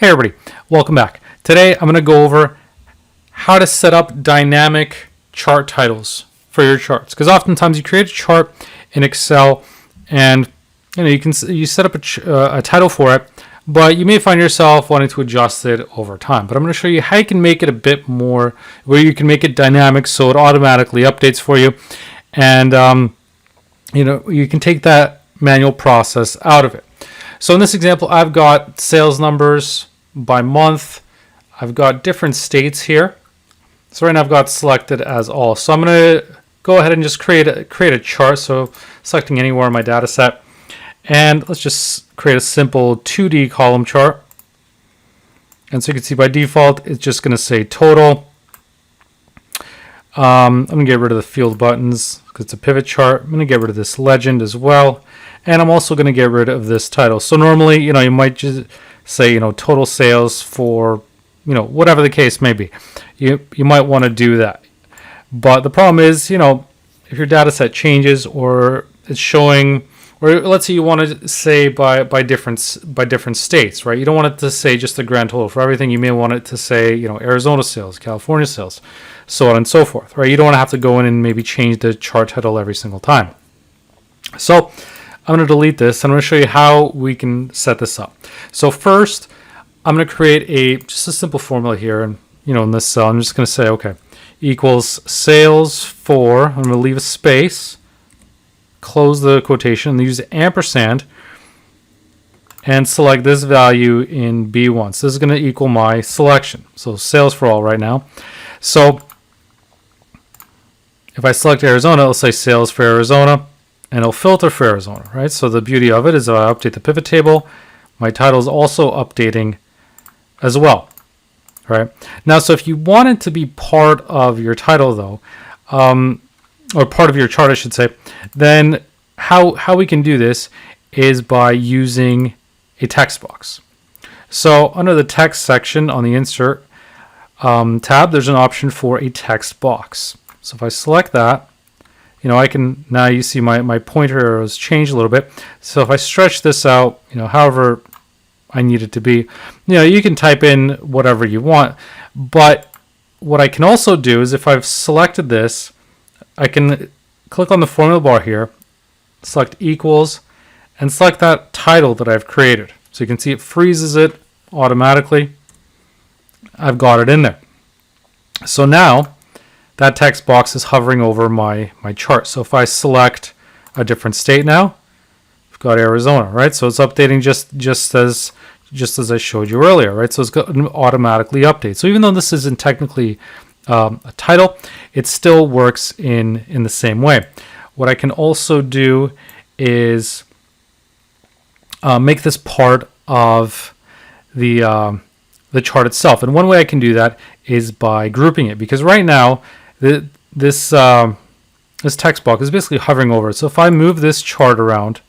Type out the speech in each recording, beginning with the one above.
Hey everybody, welcome back. Today I'm going to go over how to set up dynamic chart titles for your charts. Because oftentimes you create a chart in Excel and you set up a title for it, but you may find yourself wanting to adjust it over time. But I'm going to show you how you can make it a bit more, where you can make it dynamic so it automatically updates for you, and you can take that manual process out of it. So in this example, I've got sales numbers by month. I've got different states here. So right now I've got selected as all. So I'm going to go ahead and just create a chart. So selecting anywhere in my data set. And let's just create a simple 2D column chart. And so you can see by default, it's just going to say total. I'm going to get rid of the field buttons because it's a pivot chart. I'm going to get rid of this legend as well. And I'm also going to get rid of this title. So normally, you might just say, total sales for, whatever the case may be. You might want to do that. But the problem is, if your data set changes or it's showing, or let's say you want to say by different states, right? You don't want it to say just the grand total for everything. You may want it to say, Arizona sales, California sales, so on and so forth, right? You don't want to have to go in and maybe change the chart title every single time. So I'm going to delete this, and I'm going to show you how we can set this up. So first, I'm going to create just a simple formula here, and in this cell, I'm just going to say, okay, equals sales for, I'm going to leave a space, close the quotation, and use ampersand, and select this value in B1. So this is going to equal my selection. So sales for all right now. So if I select Arizona, it'll say sales for Arizona. And it'll filter for Arizona, right? So the beauty of it is I update the pivot table. My title is also updating as well, right? Now, so if you want it to be part of your title, though, or part of your chart, I should say, then how we can do this is by using a text box. So under the text section on the Insert tab, there's an option for a text box. So if I select that, I can, now you see my pointer has changed a little bit. So if I stretch this out, however I need it to be, you can type in whatever you want. But what I can also do is if I've selected this, I can click on the formula bar here, select equals, and select that title that I've created. So you can see it freezes it automatically. I've got it in there. So now, that text box is hovering over my chart. So if I select a different state now, I've got Arizona, right? So it's updating just as I showed you earlier, right? So it's going to automatically update. So even though this isn't technically a title, it still works in the same way. What I can also do is make this part of the chart itself. And one way I can do that is by grouping it, because right now this text box is basically hovering over it. So if I move this chart around,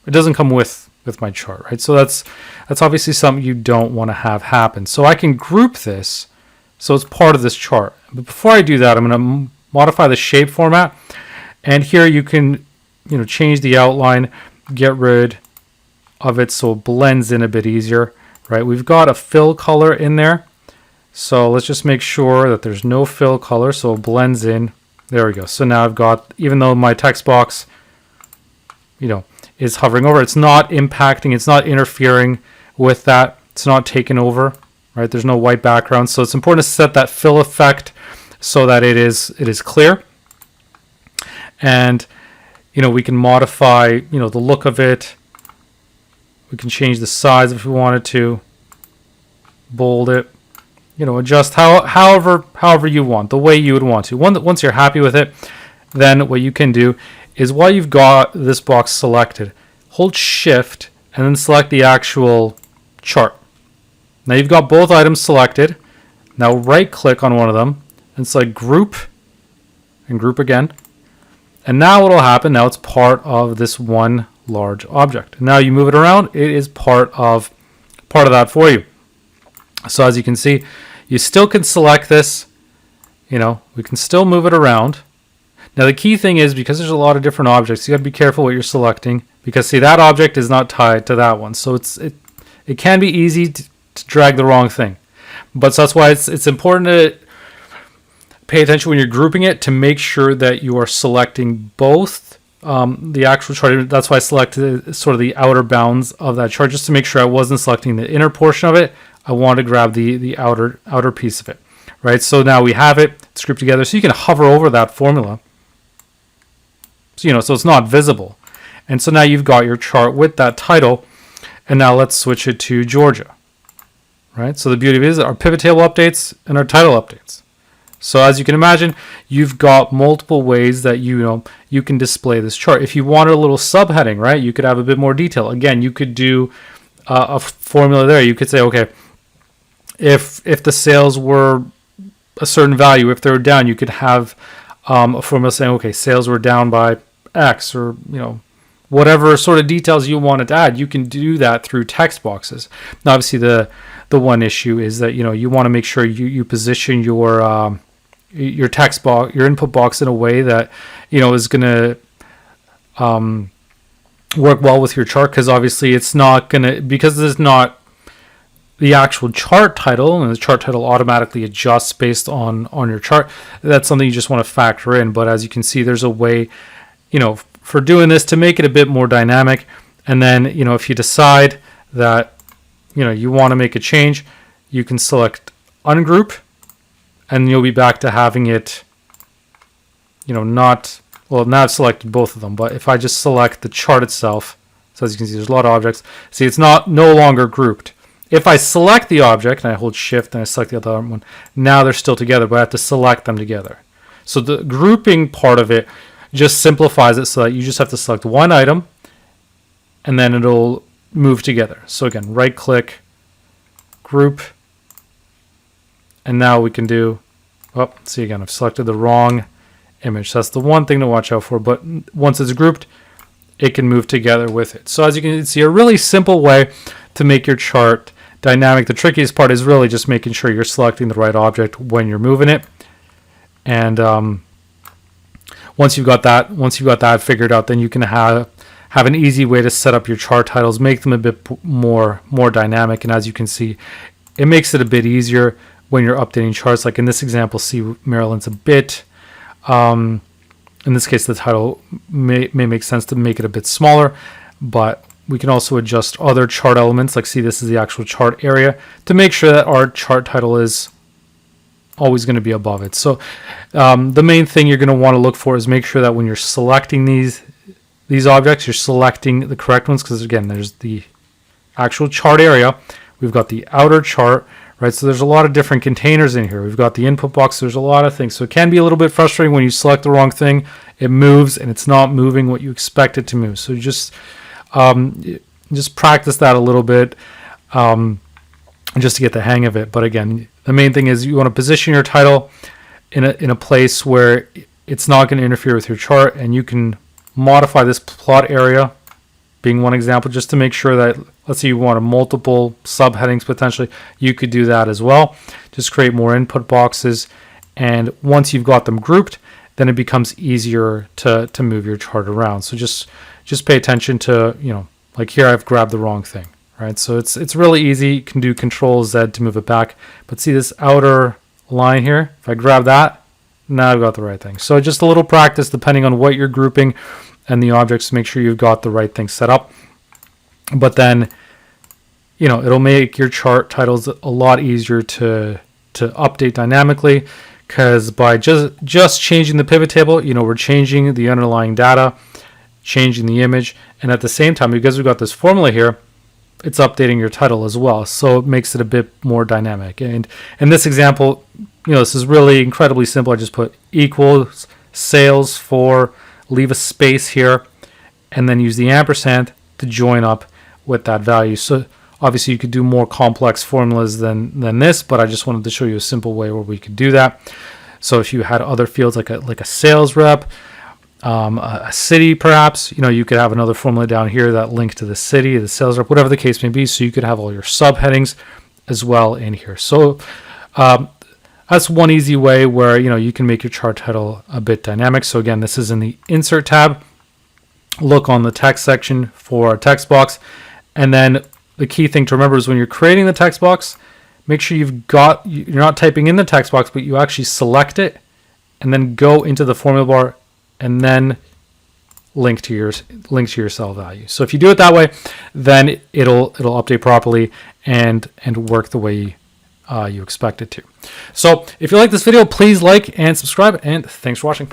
it doesn't come with my chart, right? So that's obviously something you don't want to have happen. So I can group this so it's part of this chart. But before I do that, I'm going to modify the shape format. And here you can change the outline, get rid of it so it blends in a bit easier, right? We've got a fill color in there. So let's just make sure that there's no fill color so it blends in. There we go. So now I've got, even though my text box, is hovering over, it's not impacting, it's not interfering with that. It's not taken over, right? There's no white background. So it's important to set that fill effect so that it is clear. And, we can modify, the look of it. We can change the size if we wanted to, bold it. Adjust however you want, the way you would want to. Once you're happy with it, then what you can do is while you've got this box selected, hold Shift and then select the actual chart. Now you've got both items selected. Now right click on one of them and select Group and Group again. And now what will happen, now it's part of this one large object. And now you move it around, it is part of that for you. So as you can see, you still can select this, we can still move it around. Now the key thing is, because there's a lot of different objects, you got to be careful what you're selecting, because see, that object is not tied to that one. So it can be easy to drag the wrong thing. But so that's why it's important to pay attention when you're grouping it to make sure that you are selecting both the actual chart. That's why I selected sort of the outer bounds of that chart, just to make sure I wasn't selecting the inner portion of it. I want to grab the outer piece of it, right? So now we have it. It's grouped together. So you can hover over that formula. So, so it's not visible. And so now you've got your chart with that title. And now let's switch it to Georgia, right? So the beauty of it is our pivot table updates and our title updates. So as you can imagine, you've got multiple ways that you can display this chart. If you wanted a little subheading, right, you could have a bit more detail. Again, you could do a formula there. You could say, okay, if the sales were a certain value, if they were down, you could have a formula saying, okay, sales were down by X, or whatever sort of details you wanted to add. You can do that through text boxes. Now, obviously, the one issue is that you want to make sure you position your text box, your input box, in a way that is going to work well with your chart, because obviously it's not going to, because it's not the actual chart title, and the chart title automatically adjusts based on your chart. That's something you just want to factor in. But as you can see, there's a way for doing this to make it a bit more dynamic. And then if you decide that you want to make a change, you can select ungroup, and you'll be back to having it, now I've selected both of them, but if I just select the chart itself, so as you can see, there's a lot of objects. See, it's no longer grouped. If I select the object and I hold shift and I select the other one, now they're still together, but I have to select them together. So the grouping part of it just simplifies it so that you just have to select one item and then it'll move together. So again, right click, group, and now we can do, see again, I've selected the wrong image. So that's the one thing to watch out for, but once it's grouped, it can move together with it. So as you can see, a really simple way to make your chart dynamic. The trickiest part is really just making sure you're selecting the right object when you're moving it. And once you've got that figured out, then you can have an easy way to set up your chart titles, make them a bit more dynamic. And as you can see, it makes it a bit easier when you're updating charts. Like in this example, see, Maryland's a bit, in this case, the title may make sense to make it a bit smaller, but we can also adjust other chart elements. Like, see, this is the actual chart area, to make sure that our chart title is always going to be above it. So the main thing you're going to want to look for is make sure that when you're selecting these objects, you're selecting the correct ones, because again, there's the actual chart area, we've got the outer chart, right? So there's a lot of different containers in here. We've got the input box. There's a lot of things. So it can be a little bit frustrating when you select the wrong thing. It moves and it's not moving what you expect it to move. So just practice that a little bit just to get the hang of it. But again, the main thing is you want to position your title in a place where it's not going to interfere with your chart, and you can modify this plot area, being one example, just to make sure that, let's say you want multiple subheadings potentially, you could do that as well. Just create more input boxes, and once you've got them grouped, then it becomes easier to move your chart around. So just pay attention to, like here I've grabbed the wrong thing, right? So it's really easy. You can do Control Z to move it back, but see this outer line here? If I grab that, now I've got the right thing. So just a little practice depending on what you're grouping and the objects, make sure you've got the right thing set up. But then, it'll make your chart titles a lot easier to update dynamically, because by just changing the pivot table, we're changing the underlying data, changing the image, and at the same time, because we've got this formula here, it's updating your title as well. So it makes it a bit more dynamic. And in this example, this is really incredibly simple. I just put equals sales for, leave a space here, and then use the ampersand to join up with that value. So obviously you could do more complex formulas than this, but I just wanted to show you a simple way where we could do that. So if you had other fields like a sales rep, a city perhaps, you could have another formula down here that linked to the city, the sales rep, whatever the case may be. So you could have all your subheadings as well in here. So that's one easy way where you can make your chart title a bit dynamic. So again, this is in the Insert tab. Look on the text section for our text box, and then the key thing to remember is when you're creating the text box, make sure you're not typing in the text box, but you actually select it and then go into the formula bar and then link to your cell value. So if you do it that way, then it'll update properly and work the way you expect it to. So if you like this video, please like and subscribe, and thanks for watching.